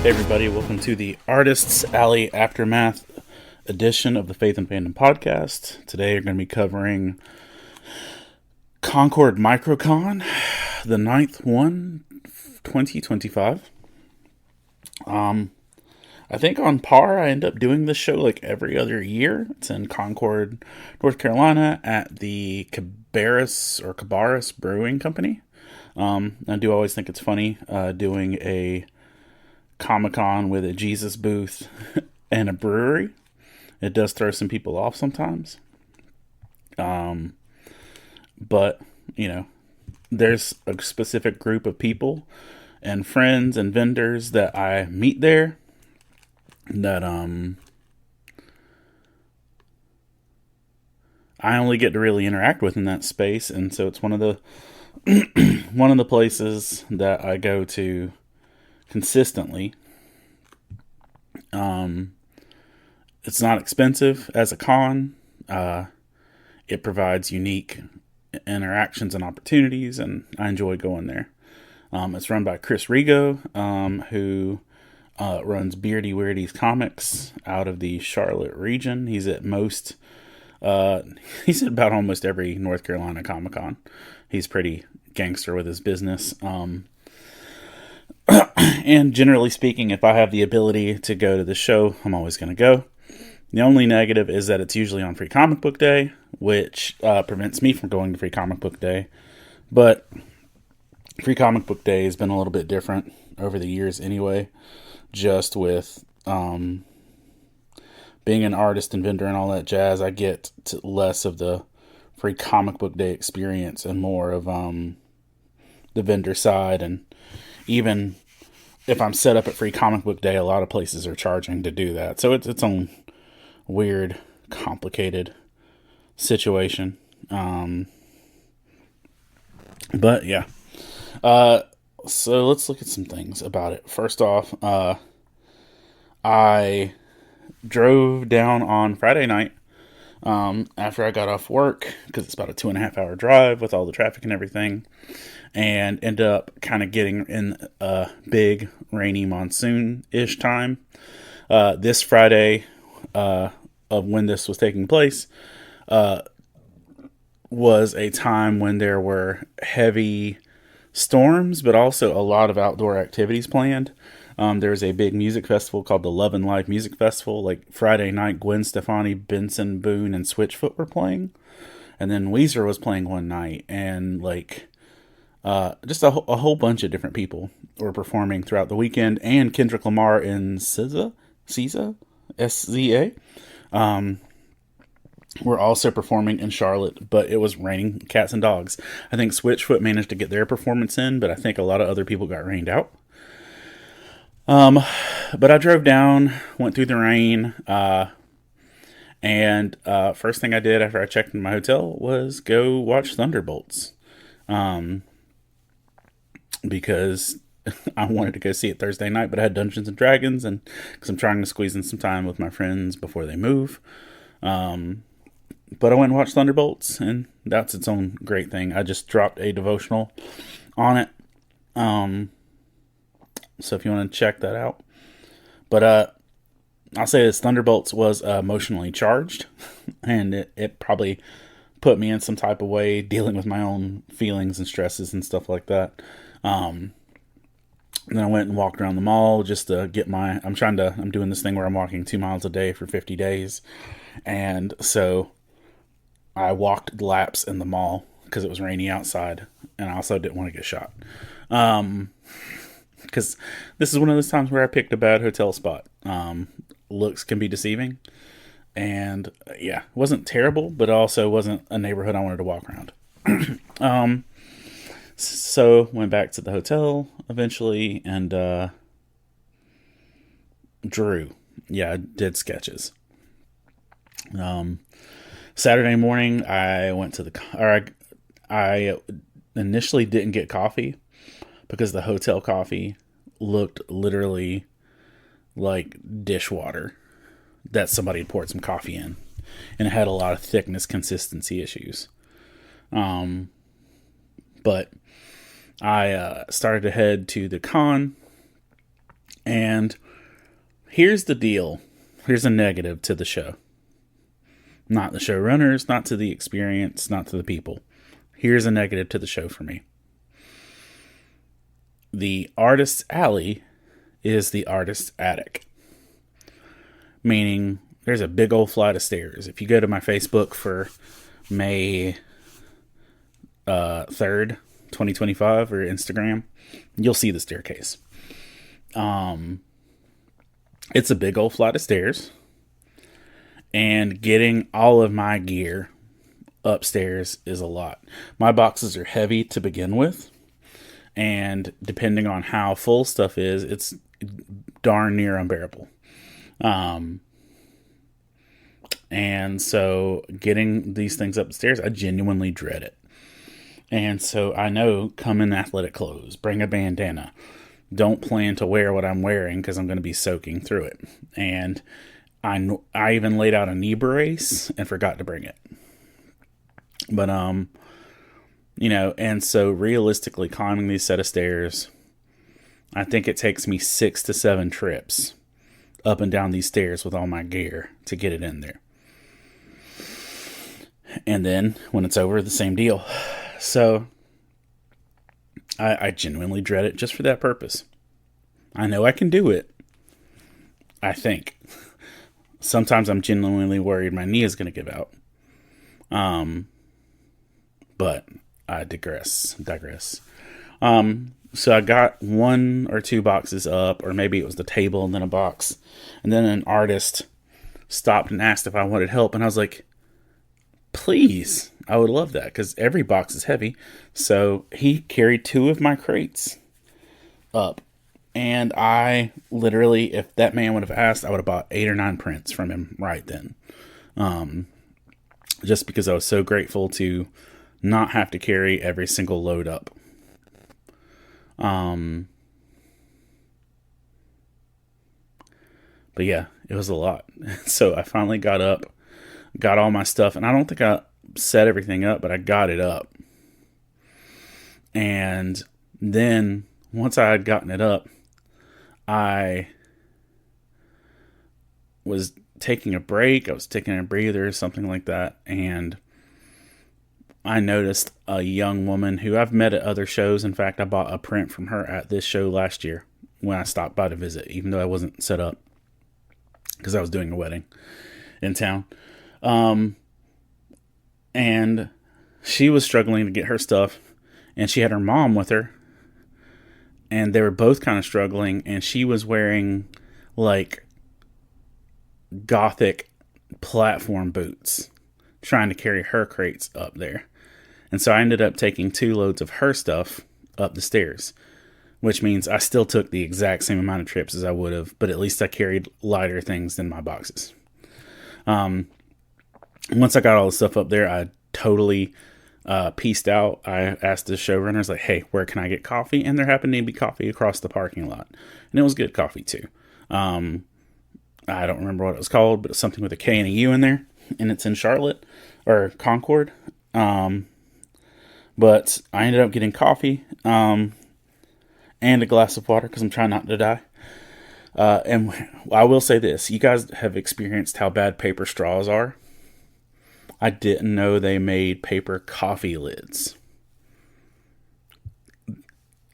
Hey everybody, welcome to the Artists Alley Aftermath edition of the Faith and Fandom podcast. Today we're going to be covering Concord Microcon, the 9th one, 2025. I think on par, I end up doing this show like every other year. It's in Concord, North Carolina at the Cabarrus Brewing Company. I do always think it's funny doing a Comic-Con with a Jesus booth and a brewery. It does throw some people off sometimes. But, you know, there's a specific group of people and friends and vendors that I meet there that I only get to really interact with in that space, and so it's one of the one of the places that I go to consistently. It's not expensive as a con. It provides unique interactions and opportunities, and I enjoy going there. It's run by Chris Rigo, who runs Beardy Weirdy's Comics out of the Charlotte region. He's at about almost every North Carolina Comic-Con. He's pretty gangster with his business. And generally speaking, if I have the ability to go to the show, I'm always going to go. The only negative is that it's usually on Free Comic Book Day, which prevents me from going to Free Comic Book Day. But Free Comic Book Day has been a little bit different over the years anyway, just with being an artist and vendor and all that jazz. I get to less of the Free Comic Book Day experience and more of the vendor side. And even if I'm set up at Free Comic Book Day, a lot of places are charging to do that. So it's its own weird, complicated situation. But yeah. So let's look at some things about it. First off, I drove down on Friday night after I got off work, because it's about a 2.5 hour drive with all the traffic and everything, and ended up kind of getting in a big rainy monsoon-ish time. This Friday, of when this was taking place, was a time when there were heavy storms, but also a lot of outdoor activities planned. There's a big music festival called the Love and Life Music Festival. Like Friday night, Gwen Stefani, Benson Boone, and Switchfoot were playing, and then Weezer was playing one night, and like just a whole bunch of different people were performing throughout the weekend. And Kendrick Lamar and SZA, SZA, were also performing in Charlotte, but it was raining cats and dogs. I think Switchfoot managed to get their performance in, but I think a lot of other people got rained out. But I drove down, went through the rain, and first thing I did after I checked in my hotel was go watch Thunderbolts. Because I wanted to go see it Thursday night, but I had Dungeons and Dragons, and because I'm trying to squeeze in some time with my friends before they move. But I went and watched Thunderbolts, and that's its own great thing. I just dropped a devotional on it. So if you want to check that out. But I'll say this, Thunderbolts was emotionally charged, and it probably put me in some type of way dealing with my own feelings and stresses and stuff like that. And then I went and walked around the mall just to get I'm doing this thing where I'm walking 2 miles a day for 50 days. And so I walked laps in the mall because it was rainy outside, and I also didn't want to get shot. Because this is one of those times where I picked a bad hotel spot. Looks can be deceiving. And yeah, it wasn't terrible, but also wasn't a neighborhood I wanted to walk around. So went back to the hotel eventually and drew. Yeah, I did sketches. Saturday morning, I went to I initially didn't get coffee because the hotel coffee looked literally like dishwater that somebody had poured some coffee in, and it had a lot of thickness consistency issues. But I started to head to the con, And here's the deal. Here's a negative to the show. Not the showrunners, not to the experience, not to the people. Here's a negative to the show for me. The artist's alley is the artist's attic. Meaning, there's a big old flight of stairs. If you go to my Facebook for May 3rd, 2025, or Instagram, you'll see the staircase. It's a big old flight of stairs. And getting all of my gear upstairs is a lot. My boxes are heavy to begin with. And depending on how full stuff is, it's darn near unbearable. And so getting these things upstairs, I genuinely dread it. And so I know, come in athletic clothes, bring a bandana. Don't plan to wear what I'm wearing because I'm going to be soaking through it. And I even laid out a knee brace and forgot to bring it. But, and so realistically climbing these set of stairs, I think it takes me 6 to 7 trips up and down these stairs with all my gear to get it in there. And then when it's over, the same deal. So I genuinely dread it just for that purpose. I know I can do it. I think. Sometimes I'm genuinely worried my knee is going to give out. But I digress. So I got 1 or 2 boxes up, or maybe it was the table and then a box. And then an artist stopped and asked if I wanted help. And I was like, please, I would love that, because every box is heavy. So he carried 2 of my crates up. And I literally, if that man would have asked, I would have bought 8 or 9 prints from him right then. Just because I was so grateful to not have to carry every single load up. But yeah, it was a lot. So I finally got up, got all my stuff, and I don't think I set everything up, but I got it up. And then once I had gotten it up, I was taking a break. I was taking a breather, something like that. And I noticed a young woman who I've met at other shows. In fact, I bought a print from her at this show last year when I stopped by to visit, even though I wasn't set up because I was doing a wedding in town. And she was struggling to get her stuff, and she had her mom with her, and they were both kind of struggling, and she was wearing like gothic platform boots trying to carry her crates up there. And so I ended up taking 2 loads of her stuff up the stairs, which means I still took the exact same amount of trips as I would have, but at least I carried lighter things than my boxes. Once I got all the stuff up there, I totally pieced out. I asked the showrunners, like, hey, where can I get coffee? And there happened to be coffee across the parking lot. And it was good coffee, too. I don't remember what it was called, but it's something with a K and a U in there. And it's in Charlotte, or Concord. But I ended up getting coffee and a glass of water because I'm trying not to die. And I will say this. You guys have experienced how bad paper straws are. I didn't know they made paper coffee lids.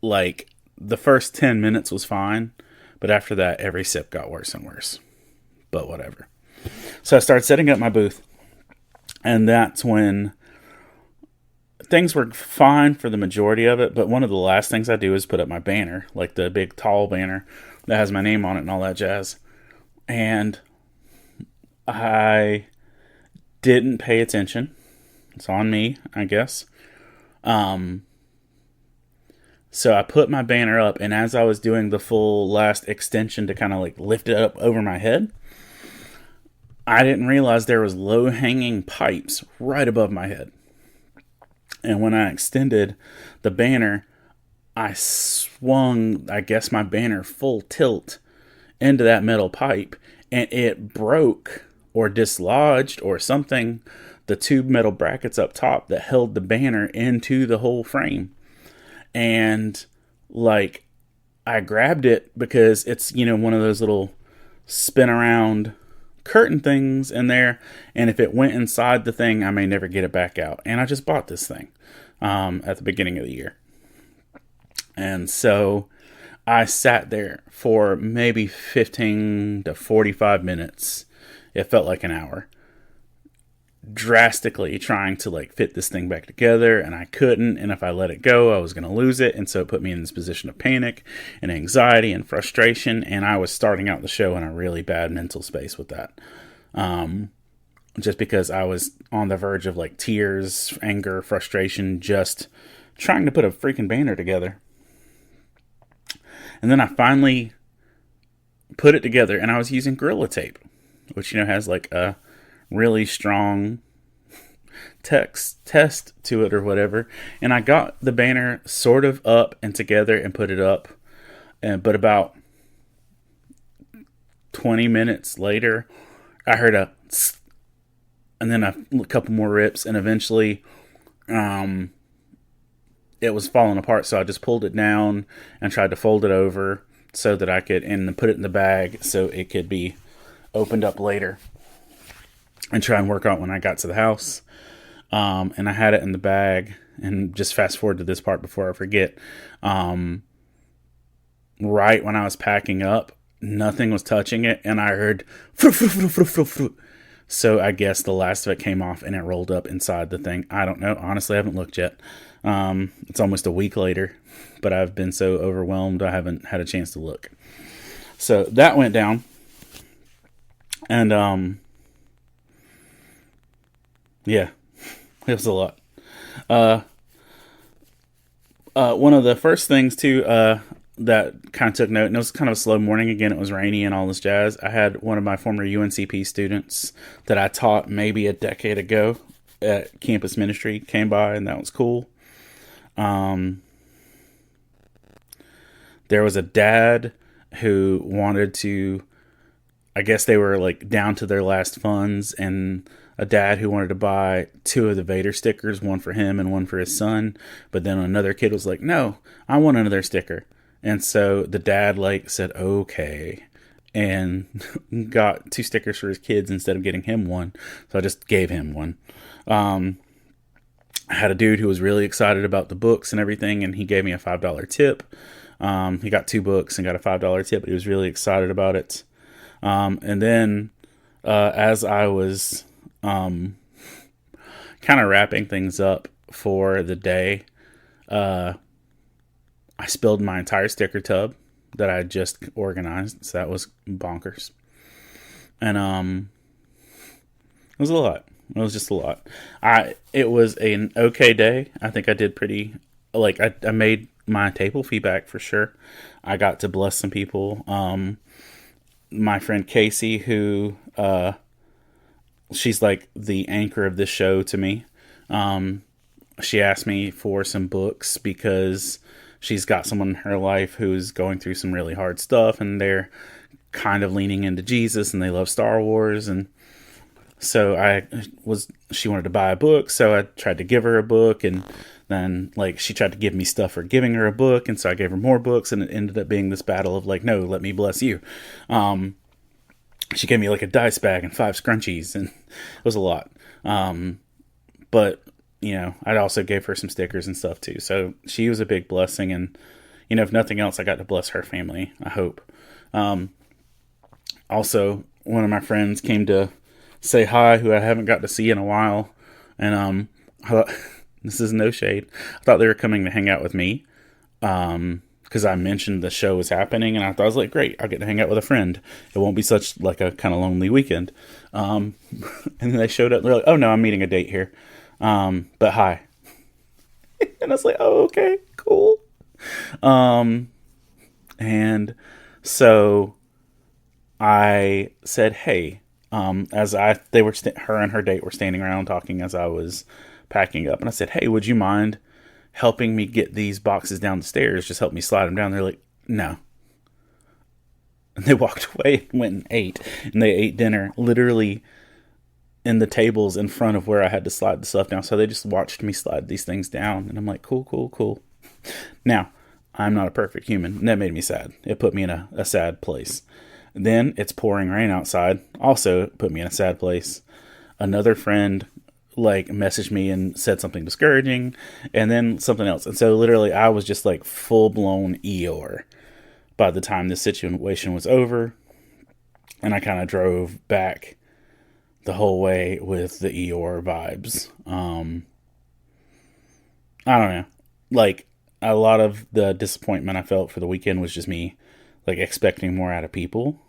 Like, the first 10 minutes was fine, but after that, every sip got worse and worse. But whatever. So I started setting up my booth, and that's when things were fine for the majority of it, but one of the last things I do is put up my banner, like the big tall banner that has my name on it and all that jazz. And I didn't pay attention. It's on me, I guess. So I put my banner up, and as I was doing the full last extension to kind of like lift it up over my head, I didn't realize there was low-hanging pipes right above my head. And when I extended the banner, I swung, I guess, my banner full tilt into that metal pipe, and it broke or dislodged or something the 2 metal brackets up top that held the banner into the whole frame. And like, I grabbed it because it's, one of those little spin around curtain things in there. And if it went inside the thing, I may never get it back out. And I just bought this thing at the beginning of the year. And so I sat there for maybe 15 to 45 minutes. It felt like an hour. Drastically trying to fit this thing back together, and I couldn't, and if I let it go I was going to lose it, and so it put me in this position of panic and anxiety and frustration, and I was starting out the show in a really bad mental space with that, just because I was on the verge of tears, anger, frustration, just trying to put a freaking banner together. And then I finally put it together, and I was using Gorilla Tape, which has a really strong text test to it or whatever, and I got the banner sort of up and together and put it up, but about 20 minutes later I heard a tss, and then a couple more rips, and eventually it was falling apart, so I just pulled it down and tried to fold it over so that I could and put it in the bag so it could be opened up later and try and work out when I got to the house. And I had it in the bag, and just fast forward to this part before I forget. Right when I was packing up, nothing was touching it, and I heard fruit, fruit, fruit, fruit, fruit, fruit. So I guess the last of it came off and it rolled up inside the thing. I don't know. Honestly, I haven't looked yet. It's almost a week later, but I've been so overwhelmed I haven't had a chance to look. So that went down. And yeah, it was a lot. One of the first things too, that kind of took note, and it was kind of a slow morning again. It was rainy and all this jazz. I had one of my former UNCP students that I taught maybe a decade ago at campus ministry came by, and that was cool. There was a dad who wanted to, I guess they were down to their last funds, and a dad who wanted to buy 2 of the Vader stickers, one for him and one for his son. But then another kid was like, no, I want another sticker. And so the dad said, okay, and got 2 stickers for his kids instead of getting him one. So I just gave him one. I had a dude who was really excited about the books and everything, and he gave me a $5 tip. He got 2 books and got a $5 tip, but he was really excited about it. And then as I was kind of wrapping things up for the day, I spilled my entire sticker tub that I just organized, so that was bonkers. And it was a lot. It was just a lot. It was an okay day. I think I did pretty, I made my table feedback for sure. I got to bless some people. My friend Casey, who she's the anchor of this show to me. She asked me for some books because she's got someone in her life who's going through some really hard stuff, and they're kind of leaning into Jesus, and they love Star Wars. And so she wanted to buy a book, so I tried to give her a book, and then she tried to give me stuff for giving her a book, and so I gave her more books, and it ended up being this battle of no, let me bless you. She gave me a dice bag and 5 scrunchies, and it was a lot. But I also gave her some stickers and stuff too. So she was a big blessing, and if nothing else, I got to bless her family, I hope. Also, one of my friends came to say hi, who I haven't got to see in a while, and I thought, this is no shade, I thought they were coming to hang out with me, because I mentioned the show was happening, and I thought, I was great, I'll get to hang out with a friend. It won't be such a kind of lonely weekend. And then they showed up, and they're like, oh no, I'm meeting a date here. But hi. And I was like, oh, okay, cool. And so I said, hey, as her and her date were standing around talking as I was packing up, and I said, hey, would you mind helping me get these boxes down the stairs? Just help me slide them down. They're like, no. And they walked away and went and ate, and they ate dinner literally in the tables in front of where I had to slide the stuff down. So they just watched me slide these things down, and I'm like, cool. Now, I'm not a perfect human. And that made me sad. It put me in a sad place. Then it's pouring rain outside. Also put me in a sad place. Another friend like messaged me and said something discouraging, and then something else. And so literally I was just like full blown Eeyore by the time this situation was over. And I kind of drove back the whole way with the Eeyore vibes. I don't know. Like, a lot of the disappointment I felt for the weekend was just me, like, expecting more out of people.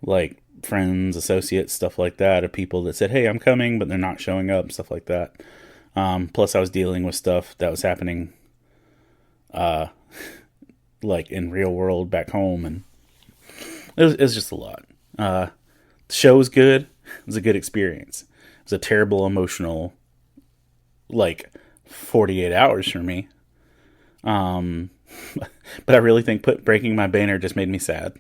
Like, friends, associates, stuff like that, of people that said, hey, I'm coming, but they're not showing up, stuff like that. Plus, I was dealing with stuff that was happening, like, in real world back home, and it was just a lot. The show was good. It was a good experience. It was a terrible emotional, like, 48 hours for me. But I really think breaking my banner just made me sad.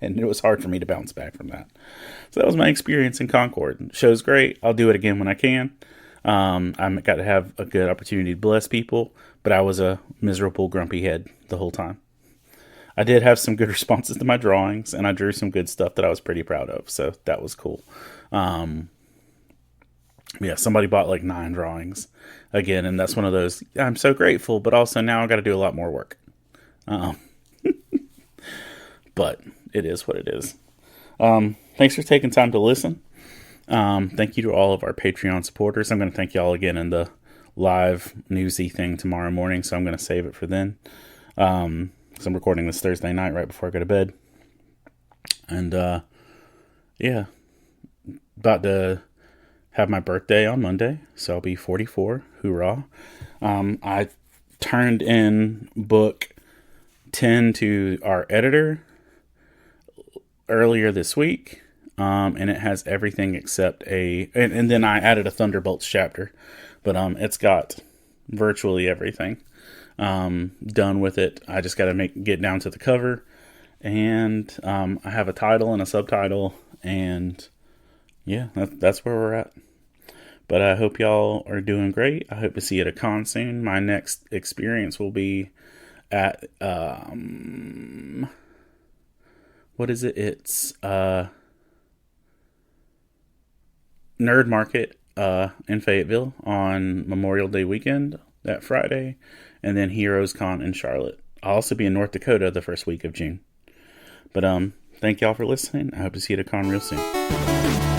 And it was hard for me to bounce back from that. So that was my experience in Concord. The show's great. I'll do it again when I can. I got to have a good opportunity to bless people, but I was a miserable, grumpy head the whole time. I did have some good responses to my drawings, and I drew some good stuff that I was pretty proud of. So that was cool. Yeah, somebody bought like 9 drawings again, and that's one of those, I'm so grateful, but also now I got to do a lot more work. But it is what it is. Thanks for taking time to listen. Thank you to all of our Patreon supporters. I'm going to thank y'all again in the live newsy thing tomorrow morning, so I'm going to save it for then. So I'm recording this Thursday night right before I go to bed. And, yeah, about to have my birthday on Monday, so I'll be 44. Hoorah. I turned in book 10 to our editor earlier this week, and it has everything except and then I added a Thunderbolts chapter, but it's got virtually everything done with it. I just got to get down to the cover, and I have a title and a subtitle, and yeah, that's where we're at. But I hope y'all are doing great. I hope to see you at a con soon. My next experience will be at what is it? It's Nerd Market in Fayetteville on Memorial Day weekend, that Friday, and then Heroes Con in Charlotte. I'll also be in North Dakota the first week of June. But thank y'all for listening. I hope to see you at a con real soon.